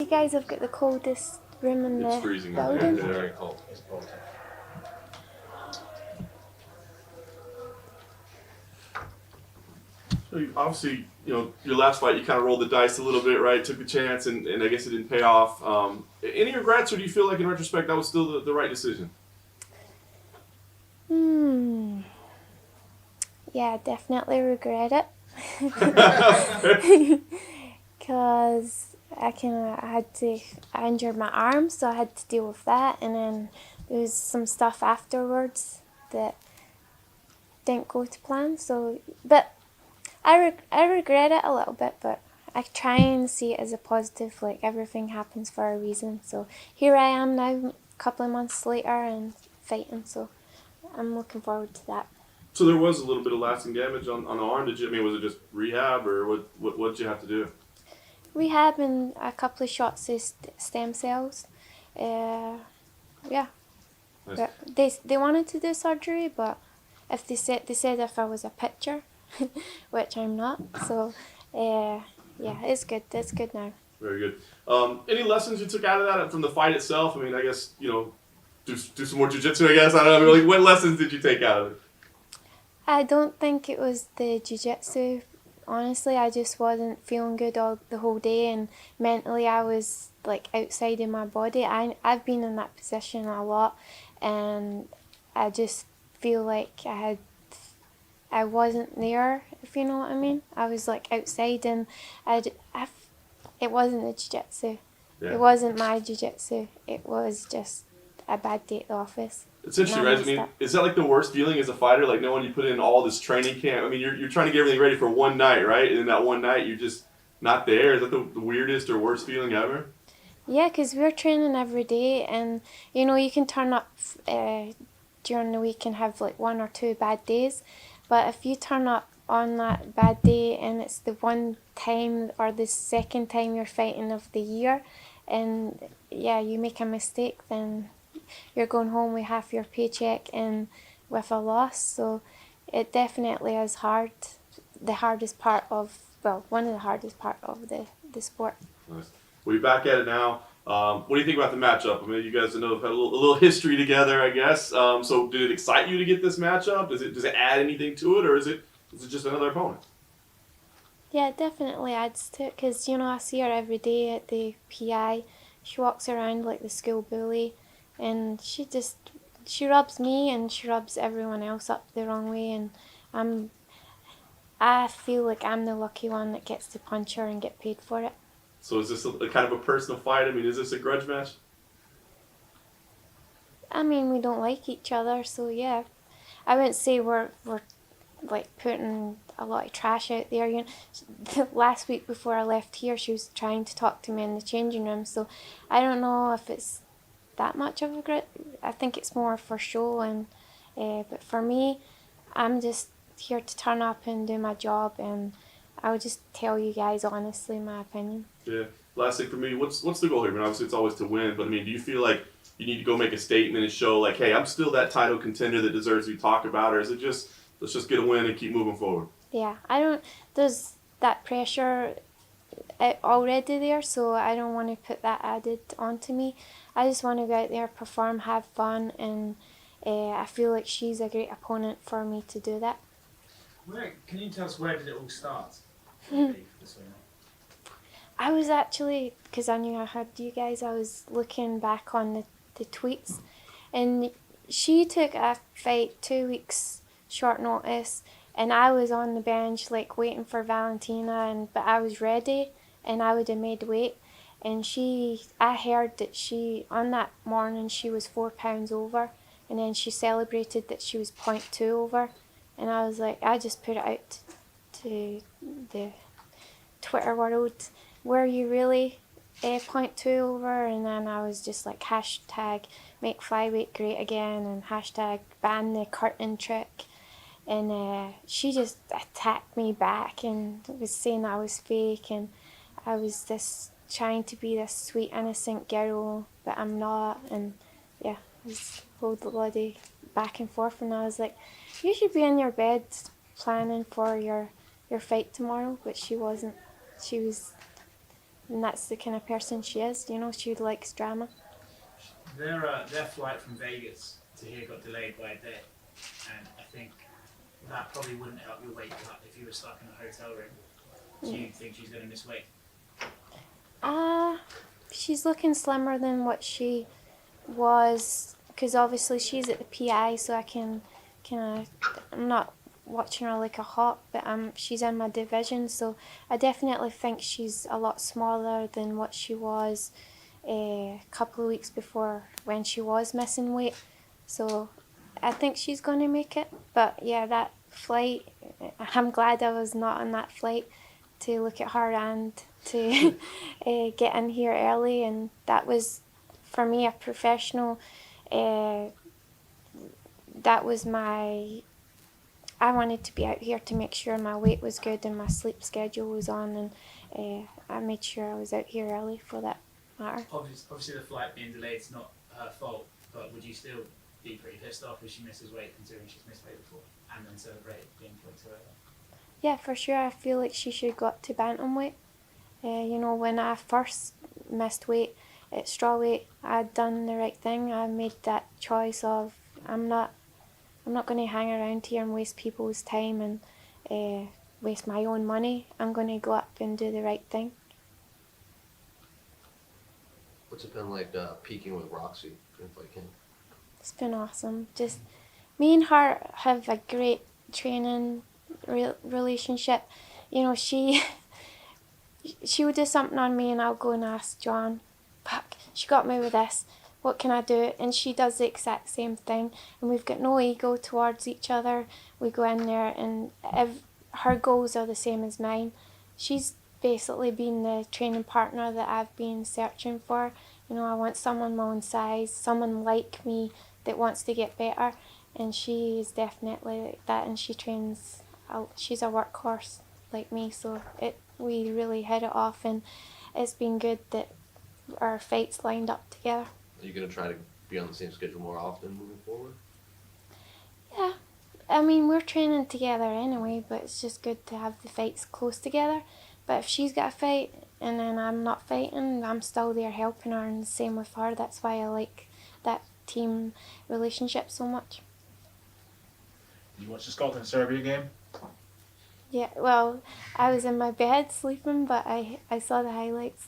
You guys have got the coldest room in It's the freezing. building. Yeah. Very cold. It's cold. So obviously, your last fight, you kind of rolled the dice a little bit, right? Took the chance, and I guess it didn't pay off. Any regrets, or do you feel like in retrospect that was still the right decision? Yeah, definitely regret it. Because I injured my arm, so I had to deal with that, and then there was some stuff afterwards that didn't go to plan. So, but I regret it a little bit, but I try and see it as a positive. Like everything happens for a reason. So here I am now, a couple of months later, and fighting. So I'm looking forward to that. So there was a little bit of lasting damage on the arm. Was it just rehab, or what did you have to do? Rehab and a couple of shots of stem cells. Yeah. Nice. They wanted to do surgery, but if they said if I was a pitcher, which I'm not. So yeah, it's good. It's good now. Very good. Any lessons you took out of that from the fight itself? I guess do some more jiu-jitsu. I guess I don't know. Really, what lessons did you take out of it? I don't think it was the jiu-jitsu. Honestly, I just wasn't feeling good the whole day, and mentally I was like outside of my body. I've been in that position a lot, and I just feel like I wasn't there, if you know what I mean. I was like outside, and it wasn't the jiu-jitsu. Yeah. It wasn't my jiu-jitsu. It was just a bad day at the office. It's interesting, right? Is that like the worst feeling as a fighter? Like knowing you put in all this training camp. You're trying to get everything ready for one night, right? And then that one night you're just not there. Is that the weirdest or worst feeling ever? Yeah, because we're training every day, and you can turn up during the week and have like 1 or 2 bad days, but if you turn up on that bad day and it's the one time or the second time you're fighting of the year, and yeah, you make a mistake, then you're going home with half your paycheck and with a loss. So it definitely is hard. The hardest part of, well, one of the hardest part of the sport. Nice. We're back at it now. What do you think about the matchup? You guys know have had a little history together, I guess. So did it excite you to get this matchup? Does it add anything to it, or is it just another opponent? Yeah, it definitely adds to it, because I see her every day at the PI. She walks around like the school bully, and she rubs me and she rubs everyone else up the wrong way, and I feel like I'm the lucky one that gets to punch her and get paid for it. So is this a kind of a personal fight? Is this a grudge match? We don't like each other, so yeah. I wouldn't say we're like putting a lot of trash out there. Last week before I left here, she was trying to talk to me in the changing room, so I don't know if it's that much of a grudge. I think it's more for show, and but for me, I'm just here to turn up and do my job, and I would just tell you guys honestly my opinion. Yeah. Last thing for me, what's the goal here? Obviously it's always to win, but do you feel like you need to go make a statement and show like, hey, I'm still that title contender that deserves to be talked about, or is it just let's just get a win and keep moving forward? Yeah, there's that pressure already there, so I don't want to put that added onto me. I just want to go out there, perform, have fun, and I feel like she's a great opponent for me to do that. Can you tell us where did it all start? I was actually, because I knew I had you guys, I was looking back on the tweets, and she took a fight 2 weeks short notice, and I was on the bench like waiting for Valentina, but I was ready and I would have made weight, and I heard that on that morning she was 4 pounds over, and then she celebrated that she was 0.2 over, and I was like, I just put it out to the Twitter world, were you really 0.2 over? And then I was just like hashtag make flyweight great again, and hashtag ban the curtain trick. And she just attacked me back and was saying I was fake, and I was trying to be this sweet innocent girl, but I'm not. And yeah, it was whole bloody back and forth, and I was like, you should be in your bed planning for your fight tomorrow. But she wasn't. She was and that's the kind of person she is. You know, she likes drama. Their flight from Vegas to here got delayed by a day, and I think that probably wouldn't help your weight cut if you were stuck in a hotel room. Do you think she's going to miss weight? She's looking slimmer than what she was, because obviously she's at the PI, so I can kind of, I'm not watching her like a hawk, but she's in my division, so I definitely think she's a lot smaller than what she was a couple of weeks before when she was missing weight. So I think she's going to make it. But yeah, that flight, I'm glad I was not on that flight to look at her and to get in here early. And that was, for me, a professional, that was I wanted to be out here to make sure my weight was good and my sleep schedule was on, and I made sure I was out here early for that matter. Obviously, the flight being delayed is not her fault, but would you still be pretty pissed off if she misses weight, considering she's missed weight before, and then celebrate being 22 over? Yeah, for sure. I feel like she should go up to bantamweight. You know, when I first missed weight at strawweight, I'd done the right thing. I made that choice of I'm not going to hang around here and waste people's time and waste my own money. I'm going to go up and do the right thing. What's it been like peaking with Roxy in Fight King? It's been awesome. Just me and her have a great training relationship. You know, she would do something on me and I'll go and ask John, fuck, she got me with this. What can I do? And she does the exact same thing. And we've got no ego towards each other. We go in there and her goals are the same as mine. She's basically been the training partner that I've been searching for. You know, I want someone my own size, someone like me that wants to get better. And she is definitely like that. And she trains, she's a workhorse like me. So we really hit it off. And it's been good that our fights lined up together. Are you going to try to be on the same schedule more often moving forward? Yeah. I mean, we're training together anyway, but it's just good to have the fights close together. But if she's got a fight and then I'm not fighting, I'm still there helping her, and the same with her. That's why I like that team relationship so much. You watched the Scotland-Serbia game? Yeah, well, I was in my bed sleeping, but I saw the highlights.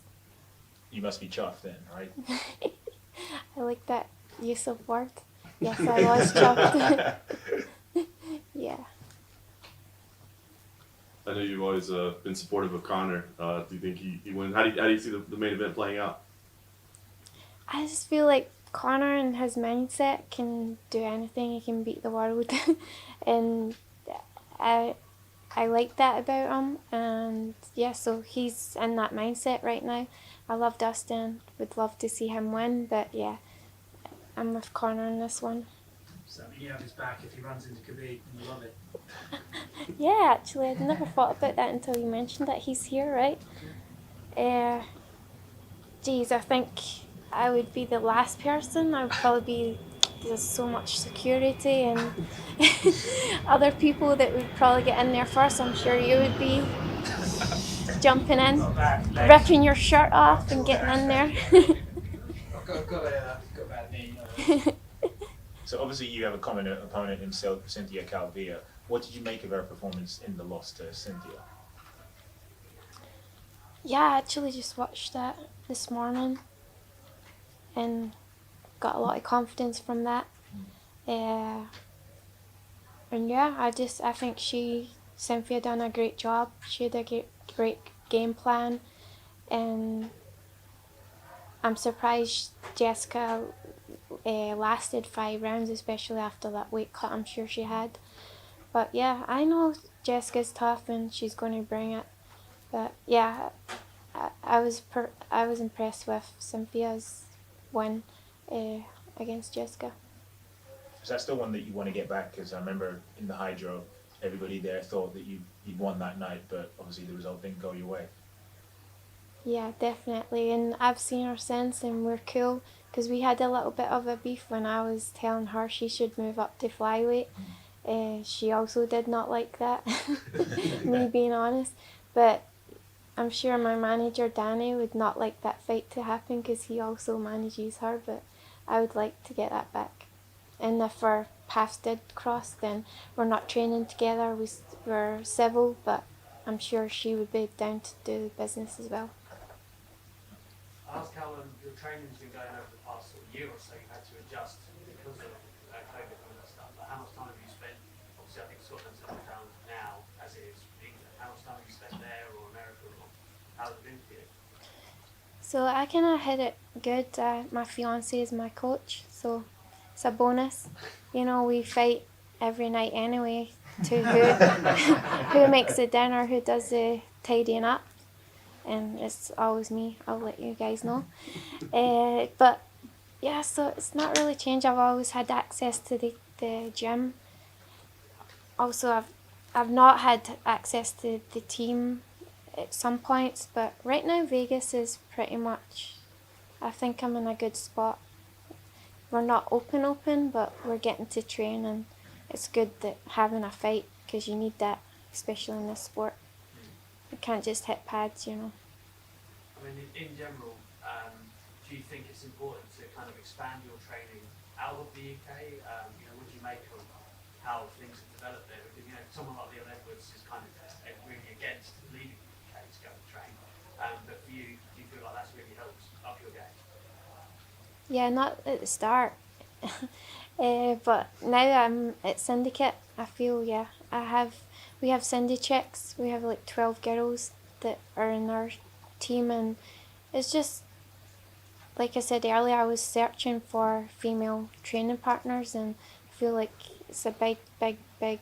You must be chuffed then, right? I like that use of word. Yes, I was chuffed. Yeah. I know you've always been supportive of Conor. Do you think he wins? How do you see the main event playing out? I just feel like Conor and his mindset can do anything. He can beat the world. And I like that about him. And yeah, so he's in that mindset right now. I love Dustin. Would love to see him win. But yeah, I'm with Conor in this one. So I mean, you have his back if he runs into Khabib, and you love it. Yeah, actually, I'd never thought about that until you mentioned that he's here, right? Geez, I think I would be the last person. I would probably be, there's so much security and other people that would probably get in there first. I'm sure you would be jumping in, ripping your shirt off and getting in there. I've got a bad knee. So obviously you have a common opponent in Cynthia Calvillo. What did you make of her performance in the loss to Cynthia? Yeah, I actually just watched that this morning and got a lot of confidence from that. And yeah, I think Cynthia done a great job. She had a great game plan, and I'm surprised Jessica lasted 5 rounds, especially after that weight cut I'm sure she had. But yeah, I know Jessica's tough and she's going to bring it. But yeah, I was impressed with Cynthia's win against Jessica. Is that still one that you want to get back? Because I remember in the Hydro, everybody there thought that you'd won that night, but obviously the result didn't go your way. Yeah, definitely. And I've seen her since, and we're cool because we had a little bit of a beef when I was telling her she should move up to flyweight. She also did not like that, me being honest. But I'm sure my manager Danny would not like that fight to happen because he also manages her, but I would like to get that back. And if our paths did cross, then we're not training together, we're civil, but I'm sure she would be down to do business as well. I asked how your training's been going over the past sort of year or so. You've had to adjust because of COVID and all that stuff. But how much time have you spent? Obviously, I think Scotland's settled down now, as it is England. How much time have you spent there or America? Or how's it been for you? So I kind of hit it good. My fiance is my coach, so it's a bonus. You know, we fight every night anyway to who makes the dinner, who does the tidying up. And it's always me, I'll let you guys know. But yeah, so it's not really changed. I've always had access to the gym. Also, I've not had access to the team at some points, but right now Vegas is pretty much, I think I'm in a good spot. We're not open, but we're getting to train, and it's good that having a fight, because you need that, especially in this sport. You can't just hit pads, you know. I mean, in general, do you think it's important to kind of expand your training out of the UK? What do you make of how things have developed there? Because, someone like Leon Edwards is kind of really against leaving the UK to go and train. But for you, do you feel like that's really helped up your game? Yeah, not at the start. But now I'm at Syndicate, I feel, yeah, we have Cindy chicks, we have like 12 girls that are in our team, and it's just, like I said earlier, I was searching for female training partners, and I feel like it's a big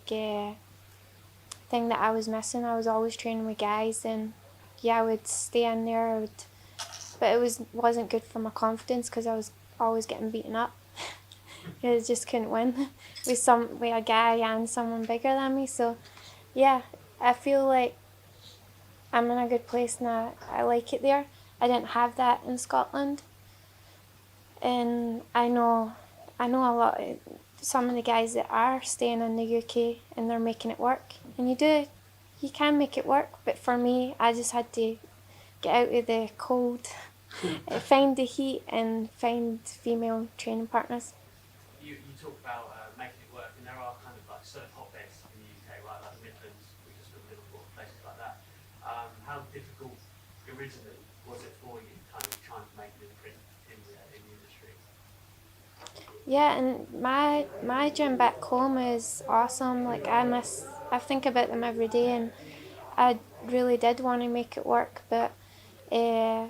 thing that I was missing. I was always training with guys, and yeah, I would stay in there, but it wasn't good for my confidence because I was always getting beaten up. I just couldn't win with a guy and someone bigger than me. So yeah, I feel like I'm in a good place now. I like it there. I didn't have that in Scotland, and I know a lot of some of the guys that are staying in the UK and they're making it work. And you can make it work. But for me, I just had to get out of the cold, find the heat, and find female training partners. You talk about making it work, and there are kind of like certain hotbeds in the UK, right, like the Midlands, we just live in Liverpool, places like that. How difficult originally was it for you, kind of trying to make an imprint in the industry? Yeah, and my gym back home is awesome. Like I think about them every day, and I really did want to make it work, but and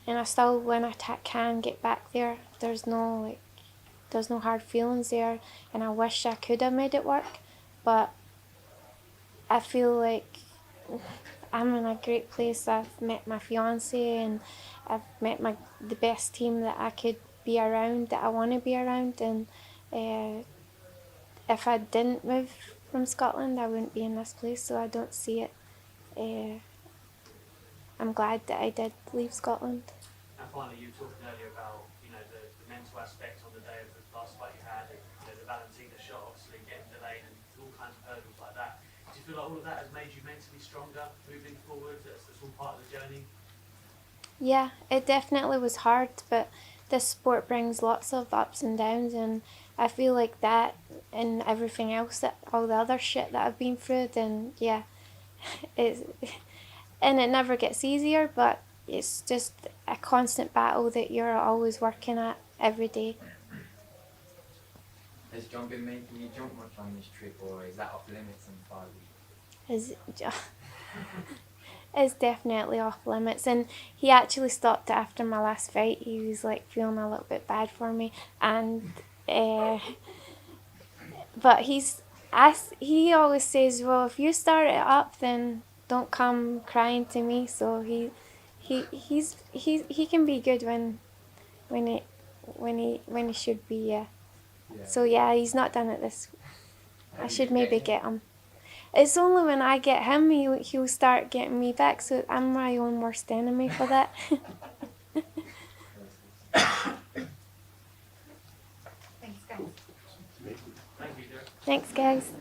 I still, when I can get back there, there's no hard feelings there, and I wish I could have made it work, but I feel like I'm in a great place. I've met my fiance, and I've met the best team that I could be around, that I want to be around, and if I didn't move from Scotland, I wouldn't be in this place, so I don't see it. I'm glad that I did leave Scotland. And finally, you were talking earlier about the mental aspect on the day of the last fight you had, and the Valentina shot obviously getting delayed and all kinds of hurdles like that. Do you feel like all of that has made you mentally stronger moving forward? That's all part of the journey? Yeah, it definitely was hard, but this sport brings lots of ups and downs, and I feel like that and everything else, that all the other shit that I've been through, then yeah, and it never gets easier, but it's just a constant battle that you're always working at every day. Has John been making you jump much on this trip, or is that off limits in 5 weeks? It's definitely off limits, and he actually stopped after my last fight. He was like feeling a little bit bad for me, and but he always says, well, if you start it up, then don't come crying to me. So he can be good when he should be. Yeah. So yeah, he's not done it this. I should maybe get him. It's only when I get him he'll start getting me back. So I'm my own worst enemy for that. Thanks, guys. Thank you, Derek. Thanks, guys.